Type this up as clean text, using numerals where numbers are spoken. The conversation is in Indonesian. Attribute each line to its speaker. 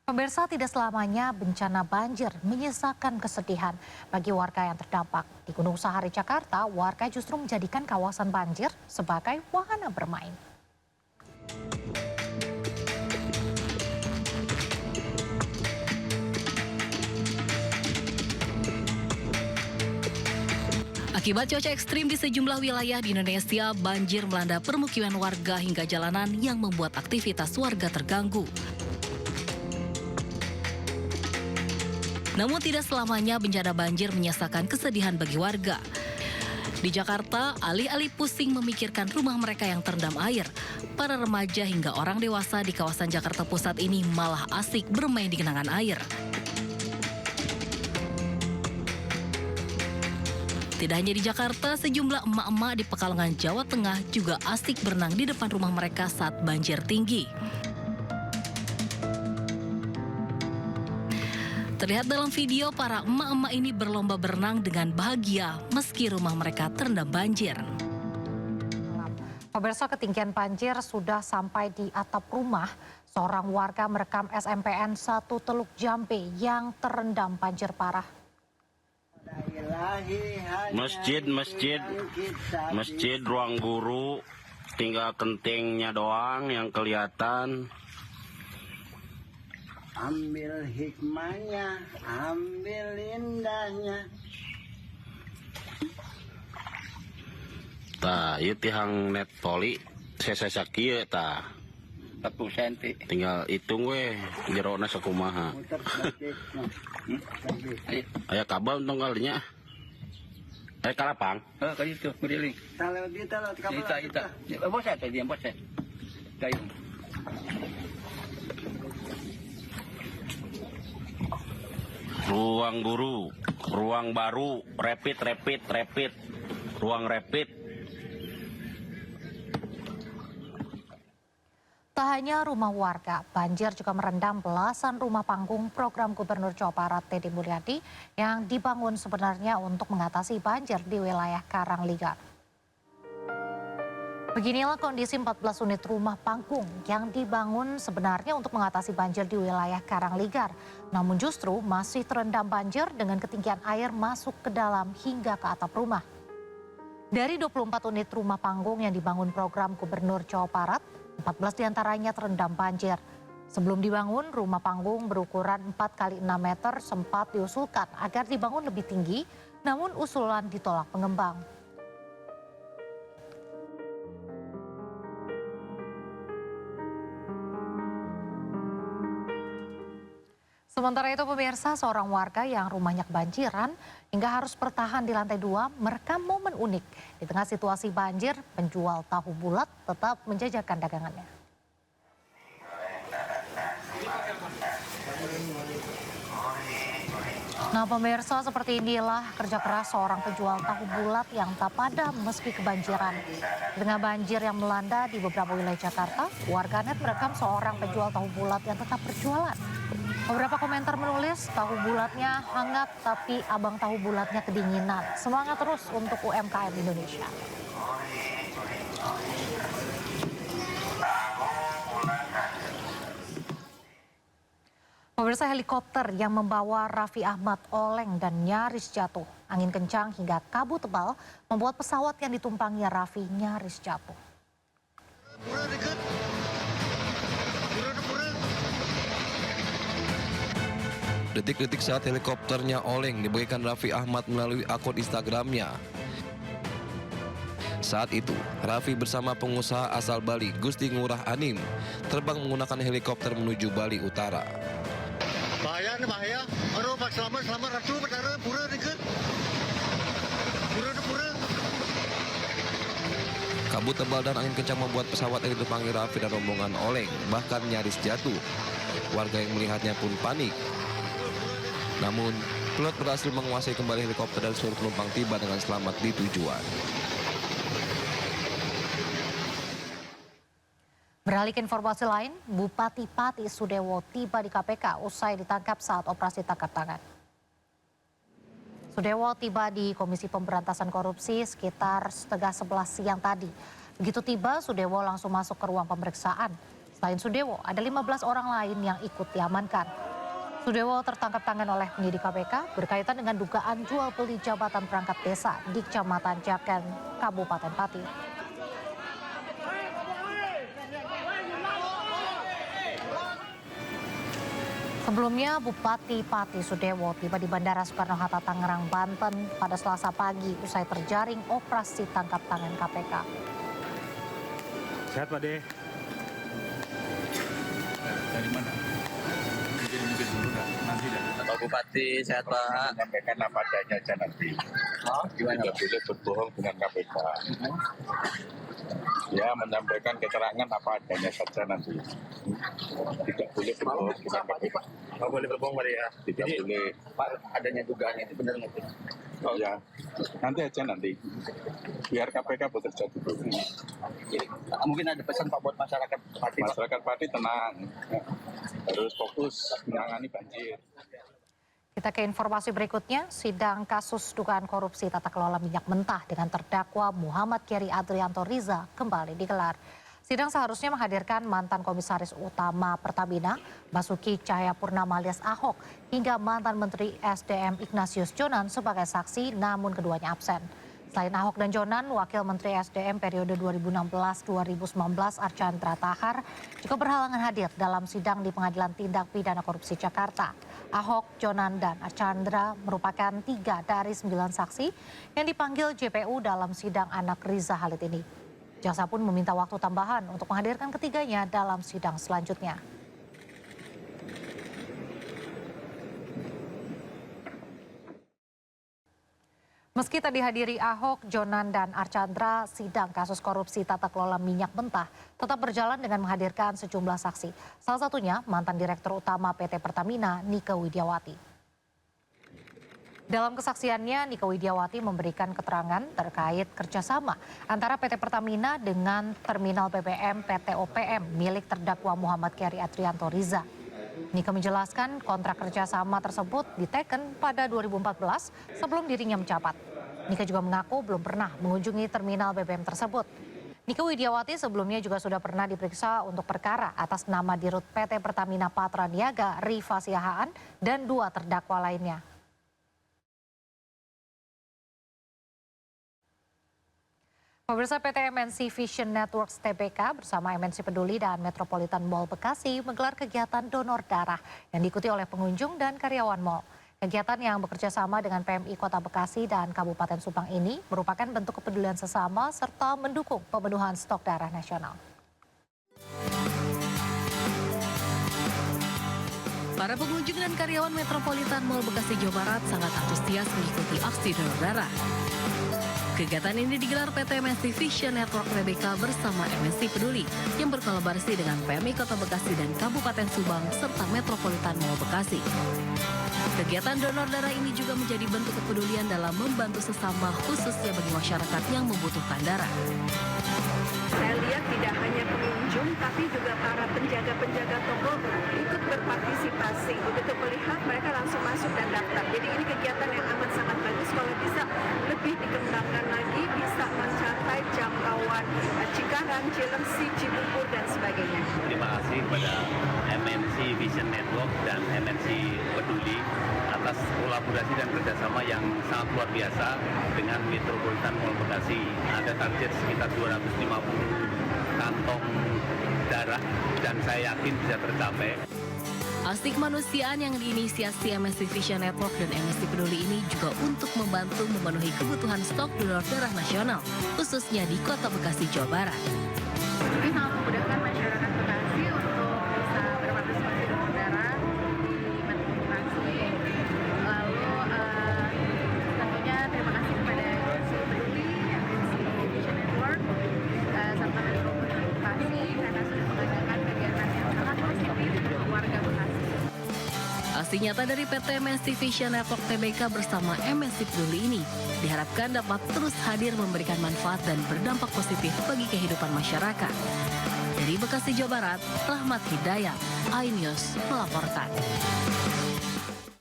Speaker 1: Pemirsa, tidak selamanya bencana banjir menyisakan kesedihan bagi warga yang terdampak. Di Gunung Sahari, Jakarta, warga justru menjadikan kawasan banjir sebagai wahana bermain.
Speaker 2: Akibat cuaca ekstrim di sejumlah wilayah di Indonesia, banjir melanda permukiman warga hingga jalanan yang membuat aktivitas warga terganggu. Namun tidak selamanya bencana banjir menyisakan kesedihan bagi warga. Di Jakarta, alih-alih pusing memikirkan rumah mereka yang terendam air, para remaja hingga orang dewasa di kawasan Jakarta Pusat ini malah asik bermain di genangan air. Tidak hanya di Jakarta, sejumlah emak-emak di Pekalongan, Jawa Tengah juga asik berenang di depan rumah mereka saat banjir tinggi. Terlihat dalam video, para emak-emak ini berlomba berenang dengan bahagia meski rumah mereka terendam banjir.
Speaker 1: Pemirsa, ketinggian banjir sudah sampai di atap rumah. Seorang warga merekam SMPN 1 Teluk Jambe yang terendam banjir parah.
Speaker 3: Masjid ruang guru, tinggal kentingnya doang yang kelihatan.
Speaker 4: Ambil hikmahnya, ambil indahnya.
Speaker 3: Tah, ieu tihang net poli sesa kieu tah.
Speaker 4: 1 senti.
Speaker 3: Tinggal hitung we jerona sakumaha. Aya kabel untung kalinya. Aya kalapang.
Speaker 4: Kali itu beriling. Kalau di talat kabel. Ita. Bos saya tadi, bos saya. Kayu.
Speaker 3: Ruang guru, ruang baru, rapid, ruang rapid.
Speaker 1: Tak hanya rumah warga, banjir juga merendam belasan rumah panggung program Gubernur Jawa Barat Deddy Mulyadi yang dibangun sebenarnya untuk mengatasi banjir di wilayah Karangligar. Beginilah kondisi 14 unit rumah panggung yang dibangun sebenarnya untuk mengatasi banjir di wilayah Karangligar. Namun justru masih terendam banjir dengan ketinggian air masuk ke dalam hingga ke atap rumah. Dari 24 unit rumah panggung yang dibangun program Gubernur Jawa Barat, 14 diantaranya terendam banjir. Sebelum dibangun, rumah panggung berukuran 4 kali 6 meter sempat diusulkan agar dibangun lebih tinggi, namun usulan ditolak pengembang. Sementara itu, pemirsa, seorang warga yang rumahnya kebanjiran hingga harus bertahan di lantai 2 merekam momen unik. Di tengah situasi banjir, penjual tahu bulat tetap menjajakan dagangannya. Nah, pemirsa, seperti inilah kerja keras seorang penjual tahu bulat yang tak padam meski kebanjiran. Di tengah banjir yang melanda di beberapa wilayah Jakarta, warganet merekam seorang penjual tahu bulat yang tetap berjualan. Beberapa komentar menulis, tahu bulatnya hangat tapi abang tahu bulatnya kedinginan. Semangat terus untuk UMKM Indonesia. Pemirsa, helikopter yang membawa Raffi Ahmad oleng dan nyaris jatuh. Angin kencang hingga kabut tebal membuat pesawat yang ditumpangi Raffi nyaris jatuh.
Speaker 5: Detik-detik saat helikopternya oleng dibagikan Raffi Ahmad melalui akun Instagramnya. Saat itu, Raffi bersama pengusaha asal Bali, Gusti Ngurah Anim, terbang menggunakan helikopter menuju Bali Utara.
Speaker 6: Bahaya nih, bahaya. Aduh, Pak, selamat ratu perkara pura dikit. Pura.
Speaker 5: Kabut tebal dan angin kencang membuat pesawat yang ditumpangi Raffi dan rombongan oleng, bahkan nyaris jatuh. Warga yang melihatnya pun panik. Namun, pilot berhasil menguasai kembali helikopter dan seluruh penumpang tiba dengan selamat di tujuan.
Speaker 1: Beralih ke informasi lain, Bupati Pati Sudewo tiba di KPK usai ditangkap saat operasi tangkap tangan. Sudewo tiba di Komisi Pemberantasan Korupsi sekitar setengah 11 siang tadi. Begitu tiba, Sudewo langsung masuk ke ruang pemeriksaan. Selain Sudewo, ada 15 orang lain yang ikut diamankan. Sudewo tertangkap tangan oleh penyidik KPK berkaitan dengan dugaan jual beli jabatan perangkat desa di Kecamatan Jaken, Kabupaten Pati. Sebelumnya, Bupati Pati Sudewo tiba di Bandara Soekarno-Hatta, Tangerang, Banten pada Selasa pagi usai terjaring operasi tangkap tangan KPK.
Speaker 7: Sehat Pak De.
Speaker 8: Dari mana? Mungkin dulu dah, nanti dah.
Speaker 4: Pak Bupati, sehat Pak.
Speaker 8: Menyampaikan apa adanya aja nanti.
Speaker 4: Gimana
Speaker 8: Tidak boleh berbohong dengan KPK. Ya, menyampaikan keterangan apa adanya saja nanti. Tidak boleh berbohong dengan KPK.
Speaker 4: Nggak boleh berbohong Pak ya?
Speaker 8: Tidak boleh.
Speaker 4: Pak, adanya dugaan itu benar nggak sih?
Speaker 8: Oh ya, nanti aja nanti. Biar KPK bekerja dulu.
Speaker 4: Mungkin ada pesan Pak buat masyarakat Pati, Pak.
Speaker 8: Masyarakat Pati tenang. Harus fokus menangani banjir.
Speaker 1: Kita ke informasi berikutnya, sidang kasus dugaan korupsi tata kelola minyak mentah dengan terdakwa Muhammad Keri Adrianto Riza kembali digelar. Sidang seharusnya menghadirkan mantan komisaris utama Pertamina, Basuki Cahayapurnama alias Ahok, hingga mantan Menteri SDM Ignatius Jonan sebagai saksi, namun keduanya absen. Selain Ahok dan Jonan, Wakil Menteri SDM periode 2016-2019 Archandra Tahar juga berhalangan hadir dalam sidang di Pengadilan Tindak Pidana Korupsi Jakarta. Ahok, Jonan, dan Archandra merupakan 3 dari 9 saksi yang dipanggil JPU dalam sidang anak Riza Khalid ini. Jaksa pun meminta waktu tambahan untuk menghadirkan ketiganya dalam sidang selanjutnya. Meski tak dihadiri Ahok, Jonan, dan Archandra, sidang kasus korupsi tata kelola minyak mentah tetap berjalan dengan menghadirkan sejumlah saksi. Salah satunya mantan Direktur Utama PT Pertamina, Nike Widiawati. Dalam kesaksiannya, Nike Widiawati memberikan keterangan terkait kerjasama antara PT Pertamina dengan Terminal BBM PT OPM milik terdakwa Muhammad Keri Adrianto Riza. Nike menjelaskan kontrak kerjasama tersebut diteken pada 2014 sebelum dirinya menjabat. Nike juga mengaku belum pernah mengunjungi terminal BBM tersebut. Nike Widiawati sebelumnya juga sudah pernah diperiksa untuk perkara atas nama Dirut PT Pertamina Patra Niaga Rifa Siahaan dan 2 terdakwa lainnya. Pemirsa, PT MNC Vision Networks Tbk bersama MNC Peduli dan Metropolitan Mall Bekasi menggelar kegiatan donor darah yang diikuti oleh pengunjung dan karyawan mall. Kegiatan yang bekerja sama dengan PMI Kota Bekasi dan Kabupaten Subang ini merupakan bentuk kepedulian sesama serta mendukung pemenuhan stok darah nasional.
Speaker 2: Para pengunjung dan karyawan Metropolitan Mall Bekasi, Jawa Barat sangat antusias mengikuti aksi donor darah. Kegiatan ini digelar PT MNC Vision Network Tbk bersama MNC Peduli yang berkolaborasi dengan PMI Kota Bekasi dan Kabupaten Subang serta Metropolitan Mall Bekasi. Kegiatan donor darah ini juga menjadi bentuk kepedulian dalam membantu sesama, khususnya bagi masyarakat yang membutuhkan darah.
Speaker 9: Saya lihat tidak hanya pengunjung, tapi juga para penjaga-penjaga toko ikut berpartisipasi. Begitu melihat mereka langsung masuk dan daftar. Jadi ini kegiatan yang amat sangat bagus. Kalau bisa lebih dikembangkan lagi, bisa mencapai jangkauan Cikarang, Cilengsi, Cibubur, dan sebagainya.
Speaker 10: Terima kasih kepada MNC Vision Network dan MNC Peduli atas kolaborasi dan kerjasama yang sangat luar biasa dengan Metropolitan Mall Bekasi. Ada target sekitar 250 kantong darah dan saya yakin bisa tercapai.
Speaker 2: Aksi kemanusiaan yang diinisiasi MNC Vision Network dan MNC Peduli ini juga untuk membantu memenuhi kebutuhan stok donor darah nasional, khususnya di Kota Bekasi, Jawa Barat.
Speaker 9: Ini sangat memudahkan masyarakat Bekasi untuk bisa berpartisipasi donor darah di Metro Bekasi. Lalu tentunya terima kasih kepada MNC Peduli, MNC Vision Network, serta Metro Bekasi karena sudah mengadakan kegiatan yang sangat positif untuk warga Bekasi.
Speaker 2: Aksi nyata dari PT MNC Vision Network Tbk bersama MNC Peduli ini diharapkan dapat terus hadir memberikan manfaat dan berdampak positif bagi kehidupan masyarakat. Dari Bekasi, Jawa Barat, Rahmat Hidayat, iNews melaporkan.